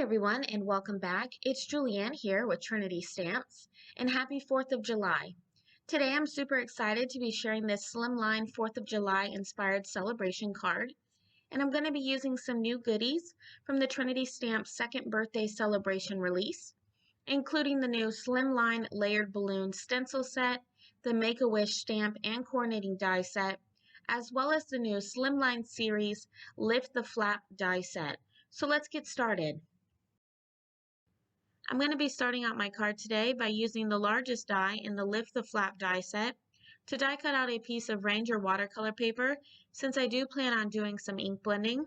everyone, and welcome back. It's Julianne here with Trinity Stamps, and happy 4th of July. Today I'm super excited to be sharing this Slimline 4th of July inspired celebration card, and I'm going to be using some new goodies from the Trinity Stamps second birthday celebration release, including the new Slimline layered balloon stencil set, the Make-A-Wish stamp and coordinating die set, as well as the new Slimline series Lift the Flap die set. So let's get started. I'm going to be starting out my card today by using the largest die in the Lift the Flap die set to die cut out a piece of Ranger watercolor paper, since I do plan on doing some ink blending.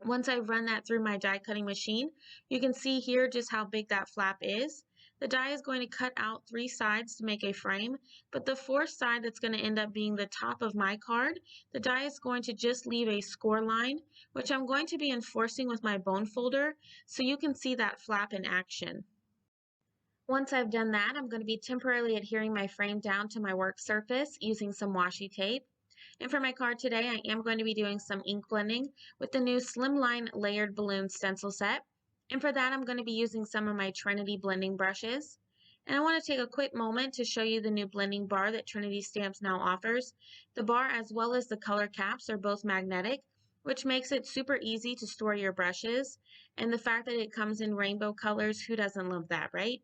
Once I run that through my die cutting machine, you can see here just how big that flap is. The die is going to cut out 3 sides to make a frame, but the 4th side that's going to end up being the top of my card, the die is going to just leave a score line, which I'm going to be enforcing with my bone folder so you can see that flap in action. Once I've done that, I'm going to be temporarily adhering my frame down to my work surface using some washi tape. And for my card today, I am going to be doing some ink blending with the new Slimline layered balloon stencil set. And for that, I'm going to be using some of my Trinity blending brushes. And I want to take a quick moment to show you the new blending bar that Trinity Stamps now offers. The bar as well as the color caps are both magnetic, which makes it super easy to store your brushes. And the fact that it comes in rainbow colors, who doesn't love that, right?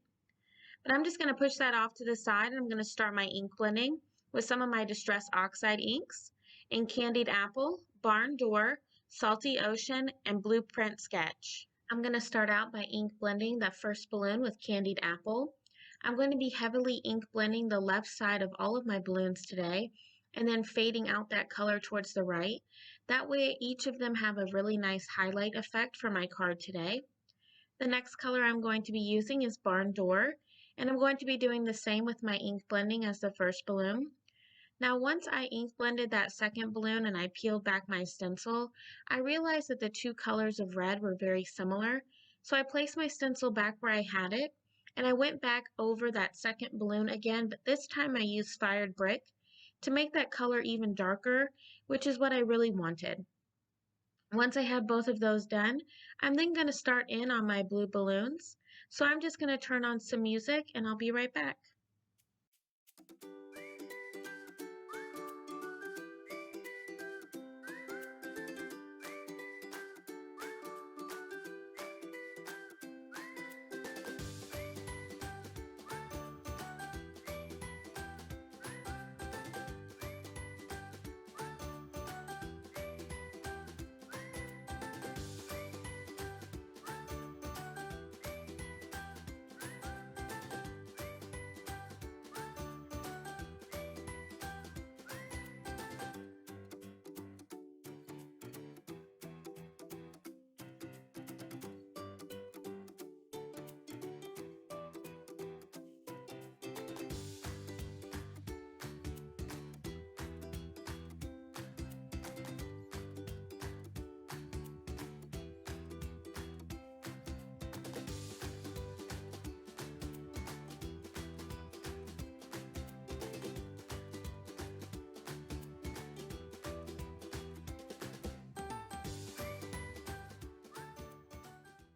But I'm just going to push that off to the side, and I'm going to start my ink blending with some of my Distress Oxide inks in Candied Apple, Barn Door, Salty Ocean, and Blueprint Sketch. I'm going to start out by ink blending the first balloon with Candied Apple. I'm going to be heavily ink blending the left side of all of my balloons today, and then fading out that color towards the right. That way each of them have a really nice highlight effect for my card today. The next color I'm going to be using is Barn Door, and I'm going to be doing the same with my ink blending as the first balloon. Now once I ink blended that second balloon and I peeled back my stencil, I realized that the two colors of red were very similar, so I placed my stencil back where I had it, and I went back over that second balloon again, but this time I used Fired Brick to make that color even darker, which is what I really wanted. Once I have both of those done, I'm then going to start in on my blue balloons. So I'm just going to turn on some music and I'll be right back.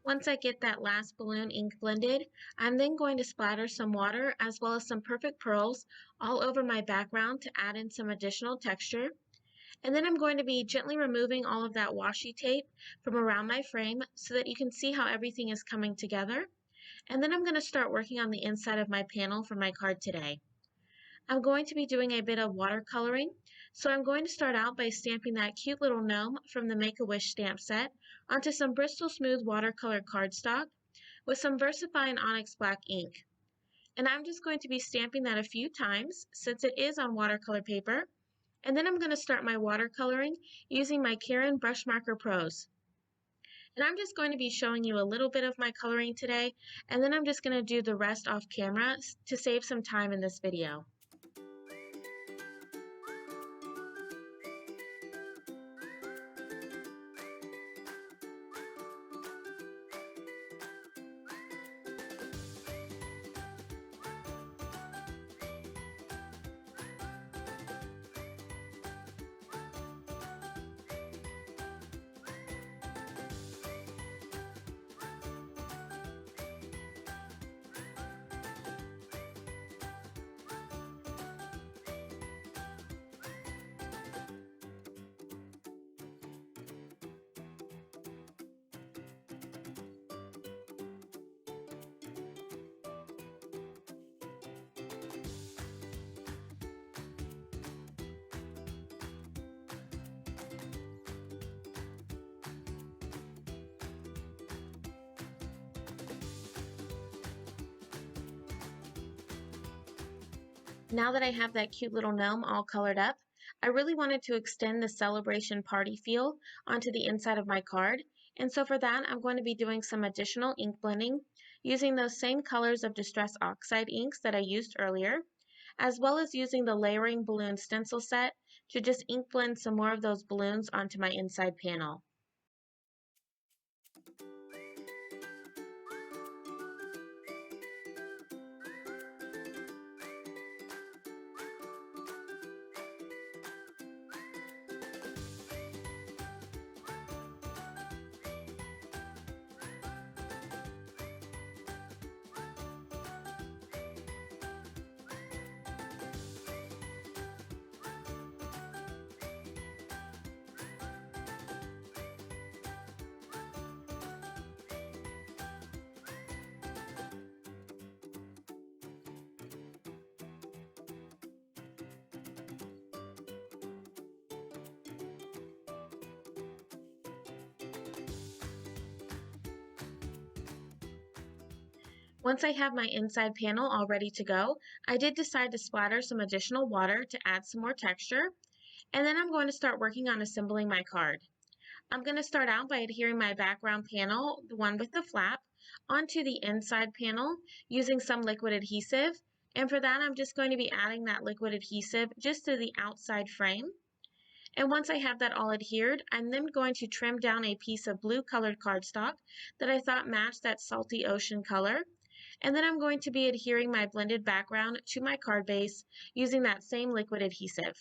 Once I get that last balloon ink blended, I'm then going to splatter some water as well as some perfect pearls all over my background to add in some additional texture. And then I'm going to be gently removing all of that washi tape from around my frame so that you can see how everything is coming together. And then I'm going to start working on the inside of my panel for my card today. I'm going to be doing a bit of watercoloring, so I'm going to start out by stamping that cute little gnome from the Make-A-Wish stamp set onto some Bristol Smooth watercolor cardstock with some VersaFine Onyx Black ink. And I'm just going to be stamping that a few times since it is on watercolor paper, and then I'm going to start my watercoloring using my Karen Brush Marker Pros. And I'm just going to be showing you a little bit of my coloring today, and then I'm just going to do the rest off camera to save some time in this video. Now that I have that cute little gnome all colored up, I really wanted to extend the celebration party feel onto the inside of my card. And so for that, I'm going to be doing some additional ink blending using those same colors of Distress Oxide inks that I used earlier, as well as using the layering balloon stencil set to just ink blend some more of those balloons onto my inside panel. Once I have my inside panel all ready to go, I did decide to splatter some additional water to add some more texture, and then I'm going to start working on assembling my card. I'm going to start out by adhering my background panel, the one with the flap, onto the inside panel using some liquid adhesive, and for that I'm just going to be adding that liquid adhesive just to the outside frame. And once I have that all adhered, I'm then going to trim down a piece of blue colored cardstock that I thought matched that salty ocean color. And then I'm going to be adhering my blended background to my card base using that same liquid adhesive.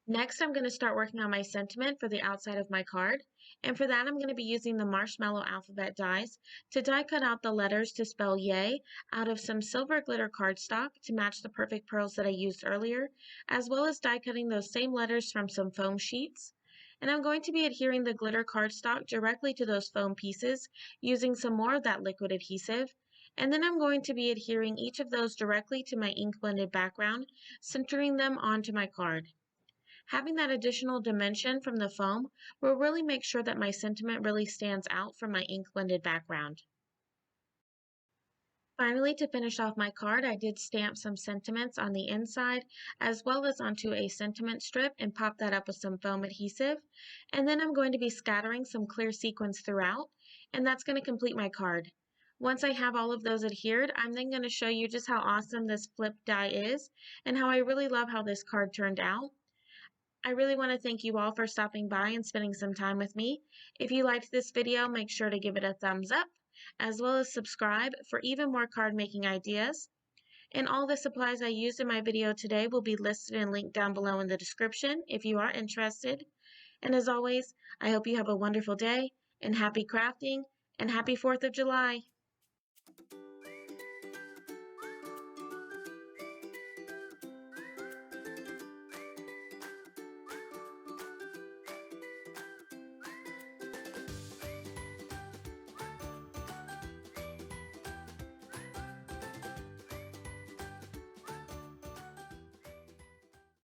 Next, I'm going to start working on my sentiment for the outside of my card. And for that, I'm going to be using the marshmallow alphabet dies to die cut out the letters to spell yay out of some silver glitter cardstock to match the perfect pearls that I used earlier, as well as die cutting those same letters from some foam sheets. And I'm going to be adhering the glitter cardstock directly to those foam pieces using some more of that liquid adhesive. And then I'm going to be adhering each of those directly to my ink blended background, centering them onto my card. Having that additional dimension from the foam will really make sure that my sentiment really stands out from my ink blended background. Finally, to finish off my card, I did stamp some sentiments on the inside as well as onto a sentiment strip and pop that up with some foam adhesive. And then I'm going to be scattering some clear sequins throughout, and that's going to complete my card. Once I have all of those adhered, I'm then going to show you just how awesome this flip die is and how I really love how this card turned out. I really want to thank you all for stopping by and spending some time with me. If you liked this video, make sure to give it a thumbs up, as well as subscribe for even more card making ideas. And all the supplies I used in my video today will be listed and linked down below in the description if you are interested. And as always, I hope you have a wonderful day and happy crafting and happy 4th of July.